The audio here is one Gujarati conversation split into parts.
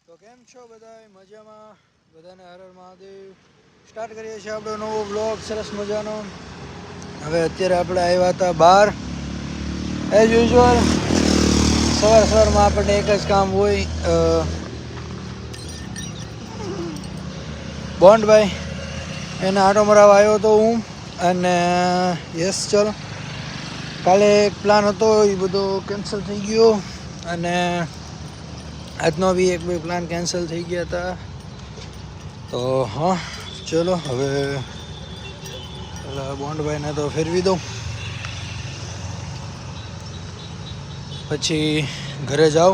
તો કેમ છો બધાય મજામાં? બધાને હર હર મહાદેવ. સ્ટાર્ટ કરીએ છીએ આપણો નવો બ્લોગ સરસ મજાનો. હવે અત્યારે આપણે આવ્યા હતા બહાર. એઝ યુઝ્યુઅલ સવારમાં આપણને એક જ કામ હોય, બોન્ડભાઈ એને આંટો મરાવવા આવ્યો હતો હું. અને યસ ચલો, કાલે એક પ્લાન હતો એ બધો કેન્સલ થઈ ગયો અને આજનો બી એક બે પ્લાન કેન્સલ થઈ ગયા હતા. તો હા ચલો હવે બોન્ડભાઈને તો ફેરવી દઉં, પછી ઘરે જાઓ.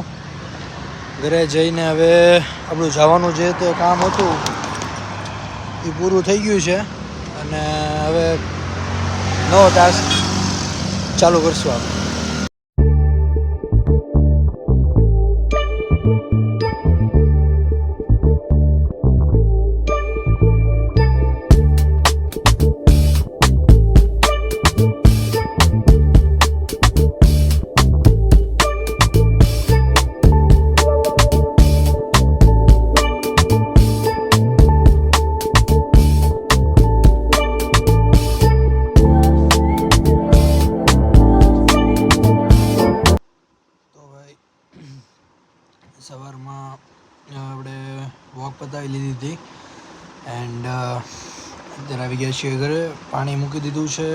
ઘરે જઈને હવે આપણું જવાનું જે તે કામ હતું એ પૂરું થઈ ગયું છે અને હવે નવો ટાસ્ક ચાલુ કરશું આપણે. સવારમાં આપણે વોક પતાવી લીધી હતી એન્ડ અત્યારે આવી ગયા છીએ ઘરે. પાણી મૂકી દીધું છે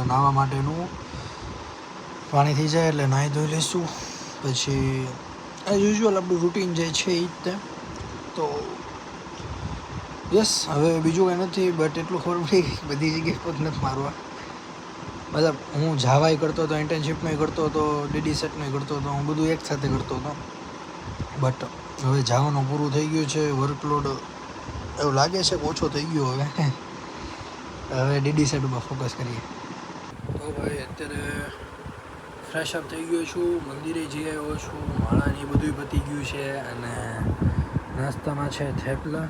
નાહવા માટેનું. પાણી થઈ જાય એટલે નાહી ધોઈ લઈશું. પછી એઝ યુઝ્યુઅલ આપણું રૂટીન જે છે એ જ તે. તો યસ, હવે બીજું કંઈ નથી, બટ એટલું ખબર પડી બધી જગ્યાએ પગ નથી મારવા. મતલબ હું જાવાય કરતો હતો, ઇન્ટર્નશીપમાંય કરતો હતો, ડીડી સેટમાંય કરતો હતો, હું બધું એક સાથે કરતો હતો. બટ હવે જવાનું પૂરું થઈ ગયું છે. વર્કલોડ એવું લાગે છે કે ઓછો થઈ ગયો. હવે ડીડી સેટ ઉપર ફોકસ કરીએ. તો ભાઈ અત્યારે ફ્રેશ અપ થઈ ગયો છું, મંદિરે જઈ આવ્યો છું, માળાની બધું પતી ગયું છે અને નાસ્તામાં છે થેપલા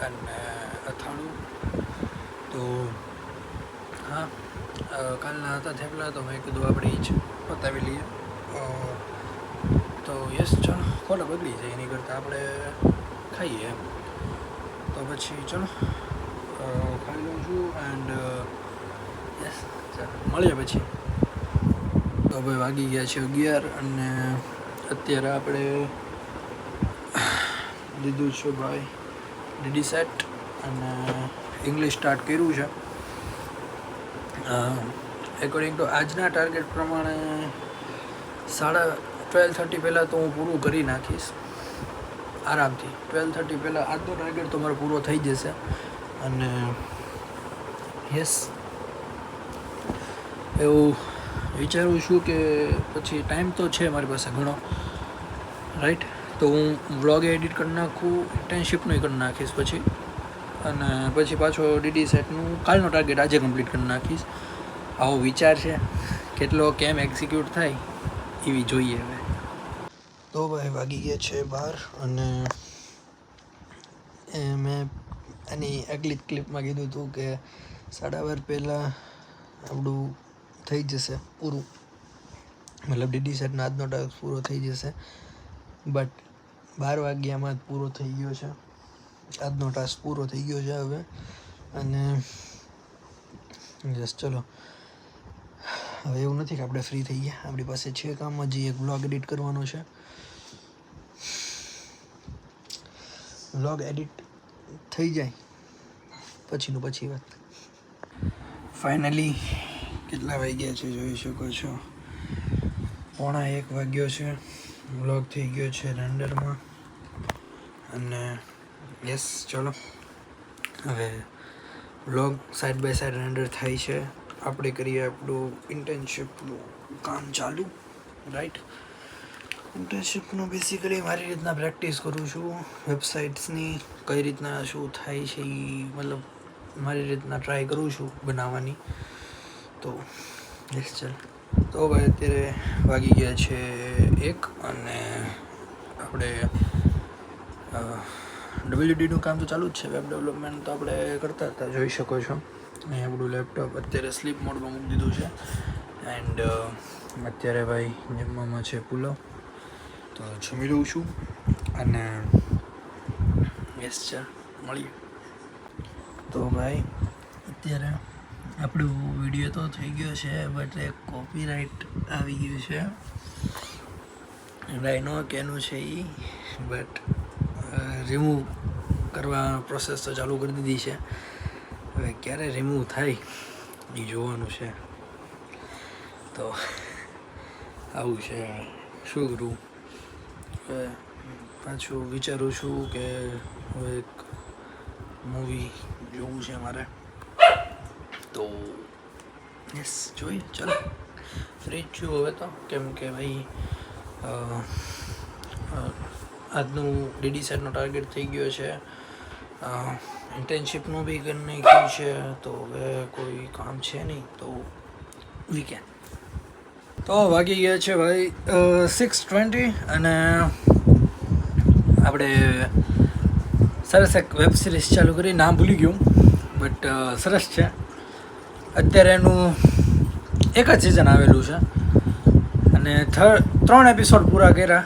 અને અથાણું. તો હા, કાલના હતા થેપલા તો મેં કીધું આપણે એ જ પતાવી લઈએ. તો યસ ચલો, ખોટા બગડી જાય એની કરતાં આપણે ખાઈએ એમ. તો પછી ચલો ખાઈ લઉં છું એન્ડ યસ ચાલો મળીએ પછી. તો ભાઈ વાગી ગયા છે 11 અને અત્યારે આપણે લીધું છે ભાઈ ડીડી સેટ અને ઇંગ્લિશ સ્ટાર્ટ કર્યું છે. એકોર્ડિંગ ટુ આજના ટાર્ગેટ પ્રમાણે 12:30 પહેલાં તો હું પૂરું કરી નાખીશ આરામથી. 12:30 પહેલાં આજનો ટાર્ગેટ તો મારો પૂરો થઈ જશે. અને યસ, એવું વિચારું છું કે પછી ટાઈમ તો છે મારી પાસે ઘણો, રાઈટ. તો હું વ્લોગ એડિટ કરી નાખું, ઇન્ટર્નશીપનું કરી નાખીશ પછી, અને પછી પાછો ડીડી સેટનું કાલનો ટાર્ગેટ આજે કમ્પ્લીટ કરી નાખીશ. આવો વિચાર છે, કેટલો કેમ એક્ઝિક્યુટ થાય એવી જોઈએ હવે. તો ભાઈ વાગી ગયા છે 12 અને મેં આની આગલી જ ક્લિપમાં કીધું હતું કે 12:30 પહેલાં આપણું થઈ જશે પૂરું, મતલબ ડીડી સેટનો આજનો ટાસ્ક પૂરો થઈ જશે. બટ 12 વાગ્યામાં જ પૂરો થઈ ગયો છે. આજનો ટાસ્ક પૂરો થઈ ગયો છે હવે. અને જસ્ટ ચલો, હવે એવું નથી કે આપણે ફ્રી થઈ ગયા, આપણી પાસે છે કામ. હજી એક વ્લોગ એડિટ કરવાનો છે. વ્લોગ એડિટ થઈ જાય પછીનું પછી વાત. ફાઇનલી કેટલા વાગ્યા છે જોઈ શકો છો, 1:15 વાગ્યો છે. વ્લોગ થઈ ગયો છે રેન્ડરમાં અને યસ ચલો હવે vlog side by side render થાય છે. આપણે કરીએ આપણું ઇન્ટર્નશીપનું કામ ચાલુ, રાઈટ. ઇન્ટર્નશીપનું બેસિકલી મારી રીતના પ્રેક્ટિસ કરું છું વેબસાઇટ્સની, કઈ રીતના શું થાય છે એ મતલબ મારી રીતના ટ્રાય કરું છું બનાવવાની. તો યસ ચાલ. તો ભાઈ અત્યારે વાગી ગયા છે 1 અને આપણે WDનું કામ તો ચાલુ જ છે, વેબ ડેવલપમેન્ટ તો આપણે કરતા હતા, જોઈ શકો છો. અહીં આપણું લેપટોપ અત્યારે સ્લીપ મોડમાં મૂકી દીધું છે એન્ડ અત્યારે ભાઈ જમવામાં છે પુલાવ, તો જમી લઉં છું અને યસ ચાલ મળીએ. તો ભાઈ અત્યારે આપણું વિડીયો તો થઈ ગયો છે, બટ એક કોપીરાઇટ આવી ગયું છે. આઈ નો કેનું છે એ, બટ રિમૂવ કરવા પ્રોસેસ તો ચાલુ કરી દીધી છે. હવે ક્યારે રિમૂવ થાય એ જોવાનું છે. તો આવું છે. શું કરું હવે, પાછું વિચારું છું કે હવે એક મૂવી જોવું છે મારે. તો યસ જોઈએ, ચાલો ફ્રી જ છું હવે તો, કેમ કે ભાઈ આજનું ડીડી સેટનો ટાર્ગેટ થઈ ગયો છે. ઇન્ટર્નશીપનું બી કરી નાખ્યું છે, તો હવે કોઈ કામ છે નહીં, તો વીકેન્ડ. તો વાગી ગયા છે ભાઈ 6:20, અને આપણે સરસ એક વેબ સિરીઝ ચાલુ કરી, નામ ભૂલી ગયું, બટ સરસ છે. અત્યારે એનું એક જ સિઝન આવેલું છે, અને 3 એપિસોડ પૂરા કર્યા,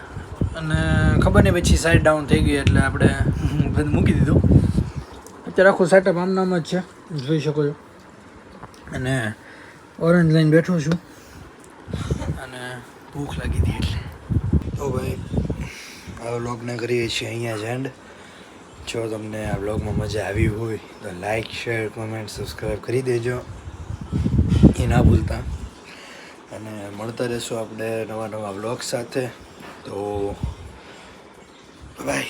અને ખબર નહીં પછી સાઈડ ડાઉન થઈ ગઈ એટલે આપણે બધું મૂકી દીધું. અત્યારે આખું સેટઅપ આમ નામ જ છે, જોઈ શકો છો. અને ઓરેન્જ લઈને બેઠો છું, અને ભૂખ લાગી હતી એટલે. તો ભાઈ આ વ્લોગને કરીએ છીએ અહીંયા જ એન્ડ. જો તમને આ વ્લોગમાં મજા આવી હોય તો લાઈક, શેર, કમેન્ટ, સબસ્ક્રાઈબ કરી દેજો એ ના ભૂલતા. અને મળતા રહેશું આપણે નવા વ્લોગ સાથે. તો બાય.